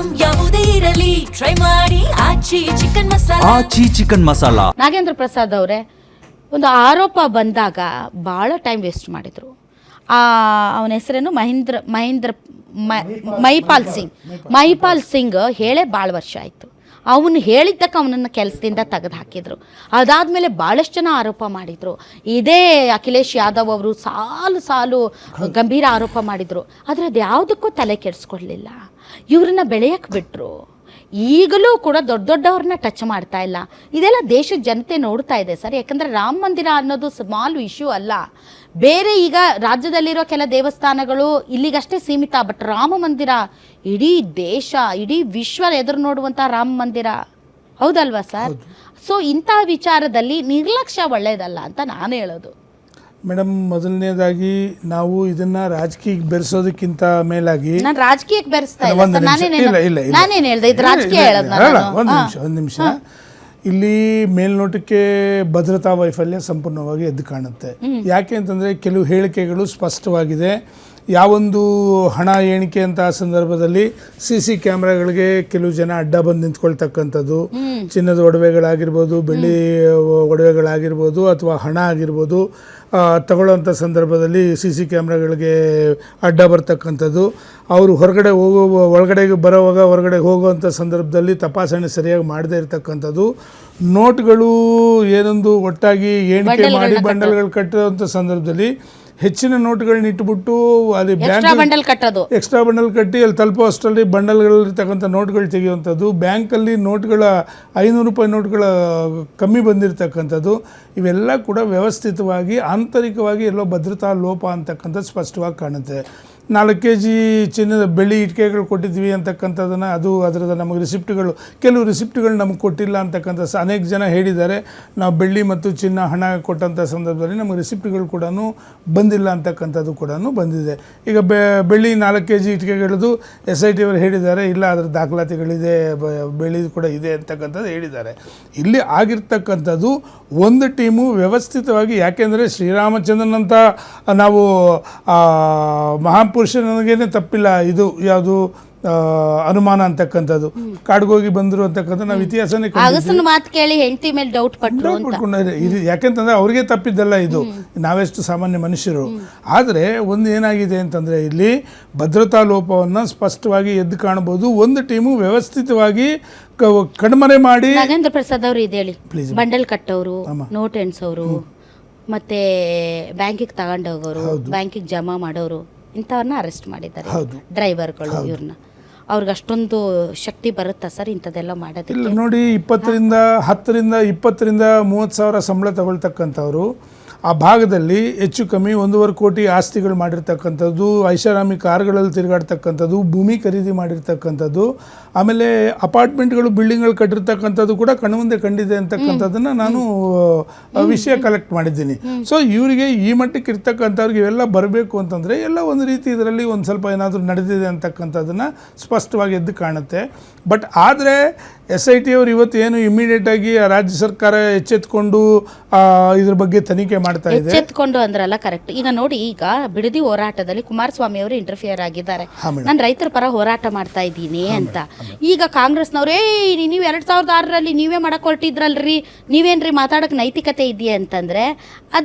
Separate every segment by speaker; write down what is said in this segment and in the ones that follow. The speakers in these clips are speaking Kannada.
Speaker 1: ಐಟಂ ಯಾವುದೇ ಇರಲಿ ಟ್ರೈ ಮಾಡಿ ಆಚಿ ಚಿಕನ್ ಮಸಾಲಾ.
Speaker 2: ನಾಗೇಂದ್ರ ಪ್ರಸಾದ್ ಅವರೇ, ಒಂದು ಆರೋಪ ಬಂದಾಗ ಭಾಳ ಟೈಮ್ ವೇಸ್ಟ್ ಮಾಡಿದರು. ಅವನ ಹೆಸರೇನು ಮಹಿಪಾಲ್ ಸಿಂಗ್ ಹೇಳೇ ಭಾಳ ವರ್ಷ ಆಯಿತು. ಅವನು ಹೇಳಿದ್ದಕ್ಕೆ ಅವನನ್ನು ಕೆಲಸದಿಂದ ತೆಗೆದು ಹಾಕಿದರು. ಅದಾದಮೇಲೆ ಭಾಳಷ್ಟು ಜನ ಆರೋಪ ಮಾಡಿದರು. ಇದೇ ಅಖಿಲೇಶ್ ಯಾದವ್ ಅವರು ಸಾಲು ಗಂಭೀರ ಆರೋಪ ಮಾಡಿದರು. ಆದರೆ ಅದು ಯಾವುದಕ್ಕೂ ತಲೆ ಕೆಡಿಸ್ಕೊಳ್ಳಲಿಲ್ಲ. ಇವ್ರನ್ನ ಬೆಳೆಯಕ್ಕೆ ಬಿಟ್ಟರು. ಈಗಲೂ ಕೂಡ ದೊಡ್ಡವ್ರನ್ನ ಟಚ್ ಮಾಡ್ತಾ ಇಲ್ಲ. ಇದೆಲ್ಲ ದೇಶದ ಜನತೆ ನೋಡ್ತಾ ಇದೆ ಸರ್. ಯಾಕಂದರೆ ರಾಮ ಮಂದಿರ ಅನ್ನೋದು ಸ್ಮಾಲ್ ಇಶ್ಯೂ ಅಲ್ಲ. ಬೇರೆ ಈಗ ರಾಜ್ಯದಲ್ಲಿರೋ ಕೆಲ ದೇವಸ್ಥಾನಗಳು ಇಲ್ಲಿಗಷ್ಟೇ ಸೀಮಿತ. ಬಟ್ ರಾಮ ಮಂದಿರ ಇಡೀ ದೇಶ, ಇಡೀ ವಿಶ್ವ ಎದುರು ನೋಡುವಂಥ ರಾಮ ಮಂದಿರ, ಹೌದಲ್ವಾ ಸರ್? ಸೊ ಇಂಥ ವಿಚಾರದಲ್ಲಿ ನಿರ್ಲಕ್ಷ್ಯ ಒಳ್ಳೆಯದಲ್ಲ ಅಂತ ನಾನು ಹೇಳೋದು.
Speaker 3: ಮೇಡಮ್, ಮೊದಲನೇದಾಗಿ ನಾವು ಇದನ್ನ ರಾಜಕೀಯಕ್ಕೆ ಬೆರೆಸೋದಕ್ಕಿಂತ ಮೇಲಾಗಿ
Speaker 2: ನಾನು ರಾಜಕೀಯಕ್ಕೆ ಬೆರೆಸ್ತಾ ಇಲ್ಲ.
Speaker 3: ಒಂದು ನಿಮಿಷ. ಇಲ್ಲಿ ಮೇಲ್ನೋಟಕ್ಕೆ ಭದ್ರತಾ ವೈಫಲ್ಯ ಸಂಪೂರ್ಣವಾಗಿ ಎದ್ದು ಕಾಣುತ್ತೆ. ಯಾಕೆ ಅಂತಂದರೆ ಕೆಲವು ಹೇಳಿಕೆಗಳು ಸ್ಪಷ್ಟವಾಗಿದೆ. ಯಾವೊಂದು ಹಣ ಎಣಿಕೆ ಅಂತ ಸಂದರ್ಭದಲ್ಲಿ CC ಕ್ಯಾಮ್ರಾಗಳಿಗೆ ಕೆಲವು ಜನ ಅಡ್ಡ ಬಂದು ನಿಂತ್ಕೊಳ್ತಕ್ಕಂಥದ್ದು, ಚಿನ್ನದ ಒಡವೆಗಳಾಗಿರ್ಬೋದು, ಬೆಳ್ಳಿ ಒಡವೆಗಳಾಗಿರ್ಬೋದು, ಅಥವಾ ಹಣ ಆಗಿರ್ಬೋದು, ತಗೊಳ್ಳೋಂಥ ಸಂದರ್ಭದಲ್ಲಿ CC ಕ್ಯಾಮ್ರಾಗಳಿಗೆ ಅಡ್ಡ ಬರ್ತಕ್ಕಂಥದ್ದು, ಅವರು ಹೊರಗಡೆ ಒಳಗಡೆಗೆ ಬರೋವಾಗ ಹೊರಗಡೆ ಹೋಗುವಂಥ ಸಂದರ್ಭದಲ್ಲಿ ತಪಾಸಣೆ ಸರಿಯಾಗಿ ಮಾಡದೇ ಇರತಕ್ಕಂಥದ್ದು, ನೋಟ್ಗಳು ಏನೊಂದು ಒಟ್ಟಾಗಿ ಎಣಿಕೆ ಮಾಡಿ ಬಂಡಲ್ಗಳು ಕಟ್ಟುವಂಥ ಸಂದರ್ಭದಲ್ಲಿ ಹೆಚ್ಚಿನ ನೋಟ್ಗಳನ್ನ ಇಟ್ಬಿಟ್ಟು ಅಲ್ಲಿ ಎಕ್ಸ್ಟ್ರಾ ಬಂಡಲ್ ಕಟ್ಟಿ ಅಲ್ಲಿ ತಲುಪೋ ಅಷ್ಟರಲ್ಲಿ ಬಂಡಲ್ಗಳಿರ್ತಕ್ಕಂಥ ನೋಟ್ಗಳು ತೆಗೆಯುವಂಥದ್ದು, ಬ್ಯಾಂಕಲ್ಲಿ ನೋಟ್ಗಳ 500 ರೂಪಾಯಿ ನೋಟ್ಗಳ ಕಮ್ಮಿ ಬಂದಿರತಕ್ಕಂಥದ್ದು, ಇವೆಲ್ಲ ಕೂಡ ವ್ಯವಸ್ಥಿತವಾಗಿ ಆಂತರಿಕವಾಗಿ ಎಲ್ಲೋ ಭದ್ರತಾ ಲೋಪ ಅಂತಕ್ಕಂಥದ್ದು ಸ್ಪಷ್ಟವಾಗಿ ಕಾಣುತ್ತೆ. 4 kg ಚಿನ್ನದ ಬೆಳ್ಳಿ ಇಟ್ಟಿಗೆಗಳು ಕೊಟ್ಟಿದ್ವಿ ಅಂತಕ್ಕಂಥದ್ದನ್ನು, ಅದರದ ನಮಗೆ ರಿಸಿಪ್ಟ್ಗಳು, ಕೆಲವು ರಿಸಿಪ್ಟ್ಗಳು ನಮಗೆ ಕೊಟ್ಟಿಲ್ಲ ಅಂತಕ್ಕಂಥ ಅನೇಕ ಜನ ಹೇಳಿದ್ದಾರೆ. ನಾವು ಬೆಳ್ಳಿ ಮತ್ತು ಚಿನ್ನ ಹಣ ಕೊಟ್ಟಂಥ ಸಂದರ್ಭದಲ್ಲಿ ನಮಗೆ ರಿಸಿಪ್ಟ್ಗಳು ಕೂಡ ಬಂದಿಲ್ಲ ಅಂತಕ್ಕಂಥದ್ದು ಕೂಡ ಬಂದಿದೆ. ಈಗ ಬೆಳ್ಳಿ 4 kg ಇಟ್ಟಿಗೆಗಳದ್ದು SIT ಅವರು ಹೇಳಿದ್ದಾರೆ, ಇಲ್ಲ ಅದರ ದಾಖಲಾತಿಗಳಿದೆ, ಬೆಳ್ಳಿ ಕೂಡ ಇದೆ ಅಂತಕ್ಕಂಥದ್ದು ಹೇಳಿದ್ದಾರೆ. ಇಲ್ಲಿ ಆಗಿರ್ತಕ್ಕಂಥದ್ದು ಒಂದು ಟೀಮು ವ್ಯವಸ್ಥಿತವಾಗಿ, ಯಾಕೆಂದರೆ ಶ್ರೀರಾಮಚಂದ್ರನಂತ ನಾವು ಮಹಾಪುರುಷನಿಗೇನೆ ತಪ್ಪಿಲ್ಲ, ಇದು ಯಾವುದು ಅನುಮಾನ ಅಂತಕ್ಕಂಥದ್ದು, ಕಾಡ್ಗೋಗಿ ಬಂದರು ಅಂತಕ್ಕಂಥ ನಾವು ಇತಿಹಾಸನೇ
Speaker 2: ಮಾತು ಕೇಳಿ ಹೆಂಡತಿ ಮೇಲೆ ಡೌಟ್
Speaker 3: ಪಟ್ಕೊಂಡ್ರೆ ಇದು ಯಾಕೆಂತಂದರೆ ಅವ್ರಿಗೆ ತಪ್ಪಿದ್ದಲ್ಲ, ಇದು ನಾವೆಷ್ಟು ಸಾಮಾನ್ಯ ಮನುಷ್ಯರು. ಆದರೆ ಒಂದು ಏನಾಗಿದೆ ಅಂತಂದರೆ ಇಲ್ಲಿ ಭದ್ರತಾ ಲೋಪವನ್ನು ಸ್ಪಷ್ಟವಾಗಿ ಎದ್ದು ಕಾಣಬಹುದು. ಒಂದು ಟೀಮು ವ್ಯವಸ್ಥಿತವಾಗಿ ಕಣ್ಮರೆ ಮಾಡಿ,
Speaker 2: ನಾಗೇಂದ್ರ ಪ್ರಸಾದ್ ಅವರು ಇದೇಳಿ ಬಂಡಲ್ ಕಟ್ಟೋರು, ನೋಟ್ ಎಣ್ಸೋರು, ಮತ್ತೆ ಬ್ಯಾಂಕಿಗೆ ತಗೊಂಡೋಗೋರು, ಬ್ಯಾಂಕಿಗೆ ಜಮಾ ಮಾಡೋರು, ಇಂಥವ್ರನ್ನ ಅರೆಸ್ಟ್ ಮಾಡಿದ್ದಾರೆ. ಡ್ರೈವರ್ಗಳು, ಇವ್ರನ್ನ ಅವ್ರಿಗೆ ಅಷ್ಟೊಂದು ಶಕ್ತಿ ಬರುತ್ತಾ ಸರ್ ಇಂಥದ್ದೆಲ್ಲ ಮಾಡೋದು?
Speaker 3: ಇಲ್ಲ ನೋಡಿ, 10ರಿಂದ 20 ಸಾವಿರ ಸಂಬಳ ತಗೊಳ್ತಕ್ಕಂಥವ್ರು ಆ ಭಾಗದಲ್ಲಿ ಹೆಚ್ಚು ಕಮ್ಮಿ 1.5 ಕೋಟಿ ಆಸ್ತಿಗಳು ಮಾಡಿರ್ತಕ್ಕಂಥದ್ದು, ಐಷಾರಾಮಿ ಕಾರ್ಗಳಲ್ಲಿ ತಿರುಗಾಡ್ತಕ್ಕಂಥದ್ದು, ಭೂಮಿ ಖರೀದಿ ಮಾಡಿರ್ತಕ್ಕಂಥದ್ದು, ಆಮೇಲೆ ಅಪಾರ್ಟ್ಮೆಂಟ್ಗಳು, ಬಿಲ್ಡಿಂಗ್ಗಳು ಕಟ್ಟಿರ್ತಕ್ಕಂಥದ್ದು ಕೂಡ ಕಣ್ಮುಂದೆ ಕಂಡಿದೆ ಅಂತಕ್ಕಂಥದ್ದನ್ನು ನಾನು ವಿಷಯ ಕಲೆಕ್ಟ್ ಮಾಡಿದ್ದೀನಿ. ಸೊ ಇವರಿಗೆ ಈ ಮಟ್ಟಕ್ಕೆ ಇರ್ತಕ್ಕಂಥವ್ರಿಗೆ ಇವೆಲ್ಲ ಬರಬೇಕು ಅಂತಂದರೆ ಎಲ್ಲ ಒಂದು ರೀತಿ ಇದರಲ್ಲಿ ಒಂದು ಸ್ವಲ್ಪ ಏನಾದರೂ ನಡೆದಿದೆ ಅಂತಕ್ಕಂಥದ್ದನ್ನು ಸ್ಪಷ್ಟವಾಗಿ ಎದ್ದು ಕಾಣುತ್ತೆ. ಬಟ್ ಆದರೆ SIT ಅವರು ಇವತ್ತು ಏನು ಇಮಿಡಿಯೇಟಾಗಿ ರಾಜ್ಯ ಸರ್ಕಾರ ಎಚ್ಚೆತ್ಕೊಂಡು ಇದ್ರ ಬಗ್ಗೆ ತನಿಖೆ ಮಾಡ್ತಾ ಇದೆ.
Speaker 2: ಎಚ್ಚೆತ್ಕೊಂಡು ಅಂದ್ರಲ್ಲ, ಕರೆಕ್ಟ್. ಈಗ ನೋಡಿ, ಈಗ ಬಿಡದಿ ಹೋರಾಟದಲ್ಲಿ ಕುಮಾರಸ್ವಾಮಿ ಅವರು ಇಂಟರ್ಫಿಯರ್ ಆಗಿದ್ದಾರೆ. ನಾನು ರೈತರ ಪರ ಹೋರಾಟ ಮಾಡ್ತಾ ಇದ್ದೀನಿ ಅಂತ. ಈಗ ಕಾಂಗ್ರೆಸ್ನವ್ರು, ನೀವು 2006ರಲ್ಲಿ ನೀವೇ ಮಾಡಕ್ ಹೊರಟಿದ್ರಲ್ರಿ, ನೀವೇನ್ರಿ ಮಾತಾಡೋಕೆ ನೈತಿಕತೆ ಇದೆಯಾ ಅಂತಂದರೆ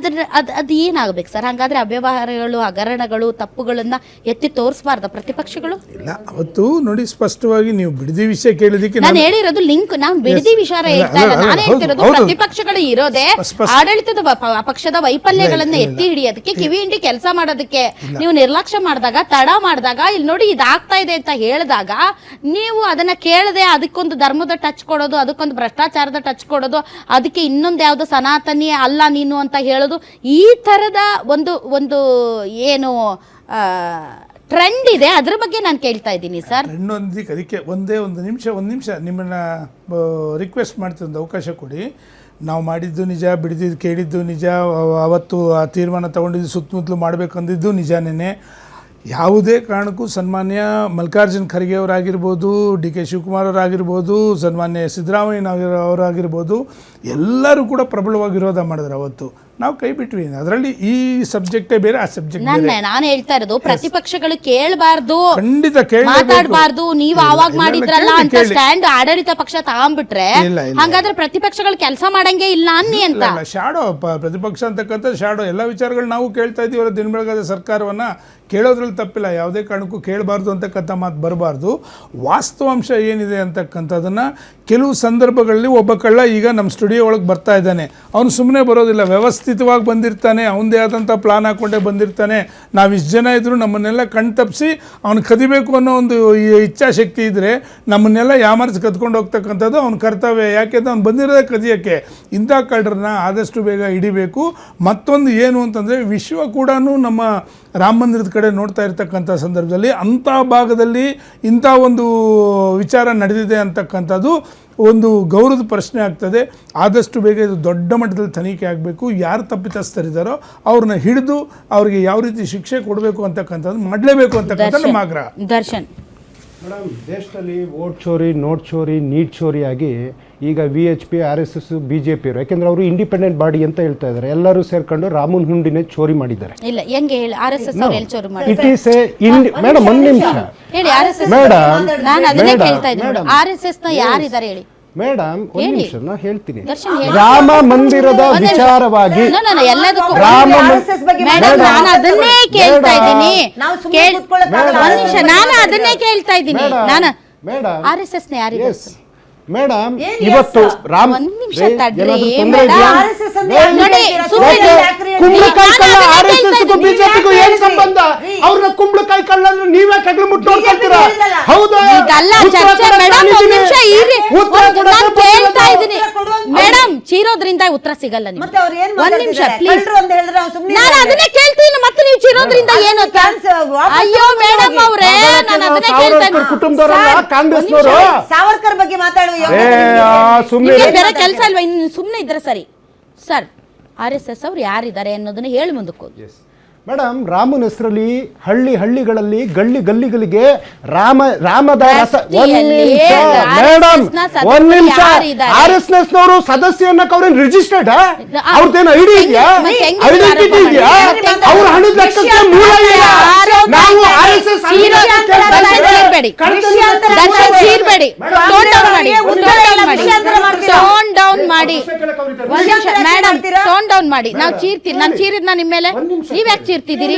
Speaker 2: ಅದು ಏನಾಗಬೇಕು ಸರ್? ಹಾಗಾದರೆ ಅವ್ಯವಹಾರಗಳು, ಹಗರಣಗಳು, ತಪ್ಪುಗಳನ್ನು ಎತ್ತಿ ತೋರಿಸಬಾರ್ದ ಪ್ರತಿಪಕ್ಷಗಳು?
Speaker 3: ಇಲ್ಲ, ಅವತ್ತು ನೋಡಿ ಸ್ಪಷ್ಟವಾಗಿ ನೀವು ಬಿಡದಿ ವಿಷಯ ಕೇಳಿದಕ್ಕೆ
Speaker 2: ನಾನು ಹೇಳಿರೋದು ಲಿಂಕ್, ನಾನು ಬಿಡದಿ ವಿಚಾರ ಹೇಳ್ತಾ ಇಲ್ಲ. ನಾನು ಹೇಳ್ತಿರೋದು ಪ್ರತಿಪಕ್ಷಗಳು ಇರೋದೇ ಆಡಳಿತದ ಪಕ್ಷದ ವೈಫಲ್ಯಗಳನ್ನ ಎತ್ತಿ ಹಿಡಿಯೋದಕ್ಕೆ, ಕಿವಿ ಹಿಂಡಿ ಕೆಲಸ ಮಾಡೋದಕ್ಕೆ. ನೀವು ನಿರ್ಲಕ್ಷ್ಯ ಮಾಡಿದಾಗ, ತಡ ಮಾಡಿದಾಗ, ಇಲ್ಲಿ ನೋಡಿ ಇದಾಗ್ತಾ ಇದೆ ಅಂತ ಹೇಳಿದಾಗ ನೀವು ಅದನ್ನ ಕೇಳದೆ ಅದಕ್ಕೊಂದು ಧರ್ಮದ ಟಚ್ ಕೊಡೋದು, ಅದಕ್ಕೊಂದು ಭ್ರಷ್ಟಾಚಾರದ ಟಚ್ ಕೊಡೋದು, ಅದಕ್ಕೆ ಇನ್ನೊಂದು ಯಾವುದು ಸನಾತನಿ ಅಲ್ಲ ನೀನು ಅಂತ ಹೇಳೋದು, ಈ ಥರದ ಒಂದು ಏನು ಟ್ರೆಂಡ್ ಇದೆ, ಅದ್ರ ಬಗ್ಗೆ ನಾನು ಕೇಳ್ತಾ ಇದ್ದೀನಿ ಸರ್.
Speaker 3: ಇನ್ನೊಂದಿಗೆ ಅದಕ್ಕೆ ಒಂದು ನಿಮಿಷ ನಿಮ್ಮನ್ನು ರಿಕ್ವೆಸ್ಟ್ ಮಾಡ್ತೀನಿ, ಒಂದು ಅವಕಾಶ ಕೊಡಿ. ನಾವು ಮಾಡಿದ್ದು ನಿಜ, ಬಿಡಿದಿದ್ದು ಕೇಳಿದ್ದು ನಿಜ, ಅವತ್ತು ಆ ತೀರ್ಮಾನ ತೊಗೊಂಡಿದ್ದು ಸುತ್ತಮುತ್ತಲು ಮಾಡಬೇಕಂದಿದ್ದು ನಿಜಾನೇ. ಯಾವುದೇ ಕಾರಣಕ್ಕೂ ಸನ್ಮಾನ್ಯ ಮಲ್ಲಿಕಾರ್ಜುನ್ ಖರ್ಗೆ ಅವರಾಗಿರ್ಬೋದು, DK ಶಿವಕುಮಾರ್ ಅವರಾಗಿರ್ಬೋದು, ಸನ್ಮಾನ್ಯ ಸಿದ್ದರಾಮಯ್ಯ ಅವರಾಗಿರ್ಬೋದು, ಎಲ್ಲರೂ ಕೂಡ ಪ್ರಬಲವಾಗಿ ವಿರೋಧ ಮಾಡಿದ್ರು ಅವತ್ತು. ನಾವು ಕೈ ಬಿಟ್ವಿ. ಅದರಲ್ಲಿ ಈ ಸಬ್ಜೆಕ್ಟೇ ಬೇರೆ, ಆ ಸಬ್ಜೆಕ್ಟ್ ಬೇರೆ.
Speaker 2: ನಾನು ಹೇಳ್ತಾ ಇರೋದು ಪ್ರತಿಪಕ್ಷಗಳು ಕೇಳಬಾರ್ದು,
Speaker 3: ಖಂಡಿತ
Speaker 2: ಮಾತಾಡಬಾರ್ದು. ನೀವು ಆವಾಗ ಮಾಡಿದ್ರಲ್ಲ ಅಂತ ಸ್ಟ್ಯಾಂಡ್ ಆಡಳಿತ ಪಕ್ಷ ತಗೊಂಡ್ಬಿಟ್ರೆ ಹಂಗಾದ್ರೆ ಪ್ರತಿಪಕ್ಷಗಳು ಕೆಲಸ ಮಾಡಂಗೆ ಇಲ್ಲ ಅನ್ನಿ ಅಂತ.
Speaker 3: ಶಾಡೋ ಪ್ರತಿಪಕ್ಷ ಅಂತಕ್ಕಂಥ ಶಾಡೋ ಎಲ್ಲ ವಿಚಾರಗಳು ನಾವು ಕೇಳ್ತಾ ಇದೀವಲ್ಲ ದಿನ ಬೆಳಗಾದ ಸರ್ಕಾರವನ್ನ, ಕೇಳೋದ್ರಲ್ಲಿ ತಪ್ಪಿಲ್ಲ, ಯಾವುದೇ ಕಾರಣಕ್ಕೂ ಕೇಳಬಾರ್ದು ಅಂತಕ್ಕಂಥ ಮಾತು ಬರಬಾರ್ದು. ವಾಸ್ತವಾಂಶ ಏನಿದೆ ಅಂತಕ್ಕಂಥದ್ದನ್ನು ಕೆಲವು ಸಂದರ್ಭಗಳಲ್ಲಿ ಒಬ್ಬ ಕಳ್ಳ ಈಗ ನಮ್ಮ ಸ್ಟುಡಿಯೋ ಒಳಗೆ ಬರ್ತಾ ಇದ್ದಾನೆ, ಅವನು ಸುಮ್ಮನೆ ಬರೋದಿಲ್ಲ, ವ್ಯವಸ್ಥಿತವಾಗಿ ಬಂದಿರ್ತಾನೆ, ಅವನದೇ ಆದಂಥ ಪ್ಲಾನ್ ಹಾಕ್ಕೊಂಡೇ ಬಂದಿರ್ತಾನೆ. ನಾವು ಇಷ್ಟು ಜನ ಇದ್ದರೂ ನಮ್ಮನ್ನೆಲ್ಲ ಕಣ್ತಪ್ಪಿಸಿ ಅವನು ಕದಿಬೇಕು ಅನ್ನೋ ಒಂದು ಇಚ್ಛಾಶಕ್ತಿ ಇದ್ದರೆ ನಮ್ಮನ್ನೆಲ್ಲ ಯಾಮಾರಿಸಿ ಕದ್ಕೊಂಡು ಹೋಗ್ತಕ್ಕಂಥದ್ದು ಅವನ ಕರ್ತವ್ಯ. ಯಾಕೆಂದ್ರೆ ಅವ್ನು ಬಂದಿರೋದೇ ಕದಿಯೋಕ್ಕೆ. ಇಂಥ ಕಳ್ಳರನ್ನ ಆದಷ್ಟು ಬೇಗ ಹಿಡಿಬೇಕು. ಮತ್ತೊಂದು ಏನು ಅಂತಂದರೆ, ವಿಶ್ವ ಕೂಡ ನಮ್ಮ ರಾಮ ಮಂದಿರದ ಕಡೆ ನೋಡ್ತಾ ಇರ್ತಕ್ಕಂಥ ಸಂದರ್ಭದಲ್ಲಿ ಅಂಥ ಭಾಗದಲ್ಲಿ ಇಂಥ ಒಂದು ವಿಚಾರ ನಡೆದಿದೆ ಅಂತಕ್ಕಂಥದ್ದು ಒಂದು ಗೌರವದ ಪ್ರಶ್ನೆ ಆಗ್ತದೆ. ಆದಷ್ಟು ಬೇಗ ಇದು ದೊಡ್ಡ ಮಟ್ಟದಲ್ಲಿ ತನಿಖೆ ಆಗಬೇಕು. ಯಾರು ತಪ್ಪಿತಸ್ಥರಿದ್ದಾರೋ ಅವ್ರನ್ನ ಹಿಡಿದು ಅವ್ರಿಗೆ ಯಾವ ರೀತಿ ಶಿಕ್ಷೆ ಕೊಡಬೇಕು ಅಂತಕ್ಕಂಥದ್ದು ಮಾಡಲೇಬೇಕು ಅಂತಕ್ಕಂಥ ನಮ್ಮ ಆಗ್ರಹ.
Speaker 2: ದರ್ಶನ್
Speaker 4: ಮೇಡಮ್, ದೇಶದಲ್ಲಿ ವೋಟ್ ಚೋರಿ, ನೋಟ್ ಚೋರಿ, ನೀಟ್ ಚೋರಿಯಾಗಿ ಈಗ VHP, RSS, BJP ಅವರು, ಯಾಕೆಂದ್ರೆ ಅವರು ಇಂಡಿಪೆಂಡೆಂಟ್ ಬಾಡಿ ಅಂತ ಹೇಳ್ತಾ ಇದ್ದಾರೆ, ಎಲ್ಲರೂ ಸೇರ್ಕೊಂಡು ರಾಮನ್ ಹುಂಡಿನೇ ಚೋರಿ ಮಾಡಿದ್ದಾರೆ.
Speaker 2: ಇಲ್ಲ, ಹೆಂಗೆ ಹೇಳಿ RSS ಅವ್ರು ಎಲ್ಲಿ ಚೋರಿ ಮಾಡಿ?
Speaker 4: ಇಟ್ ಈಸ್ ಮೇಡಮ್, ಒಂದು ನಿಮಿಷ
Speaker 2: ಹೇಳಿ. RSS
Speaker 4: ಮೇಡಮ್,
Speaker 2: ನಾನು ಅದನ್ನೇ ಕೇಳ್ತಾ ಇದ್ದೀನಿ. RSS ನ ಯಾರಿದ್ದಾರೆ ಹೇಳಿ
Speaker 4: ಮೇಡಮ್, ಒಂದು ನಿಮಿಷ ನಾ ಹೇಳ್ತೀನಿ.
Speaker 2: ದರ್ಶನ್ ಹೇಳಿ.
Speaker 4: ರಾಮ ಮಂದಿರದ ವಿಚಾರವಾಗಿ
Speaker 2: ಎಲ್ಲದಕ್ಕೂ
Speaker 4: ರಾಮ
Speaker 2: ಮೇಡಮ್, ನಾನು ಅದನ್ನೇ ಕೇಳ್ತಾ ಇದ್ದೀನಿ. ಒಂದ್ ನಿಮಿಷ, ನಾನು ಅದನ್ನೇ ಕೇಳ್ತಾ ಇದ್ದೀನಿ. ನಾನು
Speaker 4: ಮೇಡಮ್,
Speaker 2: RSS ನ ಯಾರಿದ್ದಾರೆ
Speaker 4: ಮೇಡಮ್, ಇವತ್ತು ರಾಮ
Speaker 2: ಒಂದ್ ನಿಮಿಷ ತಡ್ರಿ
Speaker 4: ನೋಡಿ, ಕುಂಬಳಕಾಯಿ ಕಳ್ಳ RSS ಬಿಜೆಪಿಗೂ ಏನ್ ಸಂಬಂಧ? ಅವ್ರನ್ನ ಕುಂಬಳಕಾಯಿ ಕಳ್ಳ ಅಂದ್ರೆ ನೀವೇ ಕಗ್ಲು ಮುಟ್ಟು ನೋಡ್ಕೊಳ್ತೀರಾ? ಹೌದಾ?
Speaker 2: ಇದಲ್ಲ ಚರ್ಚೆ ಮೇಡಮ್. ಒಂದ್ ನಿಮಿಷ ಇರಿ, ನಾನು ಕೇಳ್ತಾ ಇದ್ದೀನಿ ಮೇಡಮ್. ಚೀರೋದ್ರಿಂದ ಉತ್ತರ ಸಿಗಲ್ಲ ನಿಮ್ಗೆ. ಒಂದ್ ನಿಮಿಷ ಪ್ಲೀಸ್, ನಾನು ಅದನ್ನೇ ಕೇಳ್ತೀನಿ. ಮತ್ತೆ ನೀವು ಚೀರೋದ್ರಿಂದ ಏನು? ಅಯ್ಯೋ ಮೇಡಮ್ ಅವರೇ, ನಾನು ಅದನ್ನೇ ಕೇಳ್ತಾ ಇದ್ದೀನಿ.
Speaker 4: ಕುಟುಂಬದವರಲ್ಲ, ಕಾಂಗ್ರೆಸ್ನವರು.
Speaker 5: ಸಾವರ್ಕರ್ ಬಗ್ಗೆ ಮಾತಾಡುವ
Speaker 2: ಬೇರೆ ಕೆಲಸ ಇಲ್ವಾ? ಇನ್ನು ಸುಮ್ಮನೆ ಇದ್ರೆ ಸರಿ. ಸರ್, RSS ಅವ್ರು ಯಾರಿದ್ದಾರೆ ಅನ್ನೋದನ್ನ ಹೇಳಿ ಮುಂದಕ್ಕೆ.
Speaker 4: ಮೇಡಮ್, ರಾಮನ ಹೆಸರಲ್ಲಿ ಹಳ್ಳಿಗಳಲ್ಲಿ ಗಲ್ಲಿಗಳಿಗೆ ರಾಮದ ರಸ. ಮೇಡಮ್, ಒಂದ್ ನಿಮಿಷ, RSS ನವರು ಸದಸ್ಯ ಅನ್ನಕ್ಕೆ ಅವ್ರೇನು ರಿಜಿಸ್ಟರ್ಡ್? ಅವ್ರದ್ದೇನು ID ಇದೆಯಾ? ಐಡೆಂಟಿಟಿ ಇದೆಯಾ? ಅವ್ರ ಹಣದ ಲೆಕ್ಕಕ್ಕೆ ಮೂಲ ಇಲ್ಲ. ನಾವು RSS
Speaker 2: ಟೋನ್ ಡೌನ್ ಮಾಡಿ ಮೇಡಮ್, ಟೋನ್ ಡೌನ್ ಮಾಡಿ. ನಾವು ಚೀರ್ತೀವಿ. ನಾನು ಚೀರಿದ್ನ ನಿಮ್ಮ ಮೇಲೆ? ನೀವ್ ಯಾಕೆ ಚೀರ್ತಿದ್ದೀರಿ?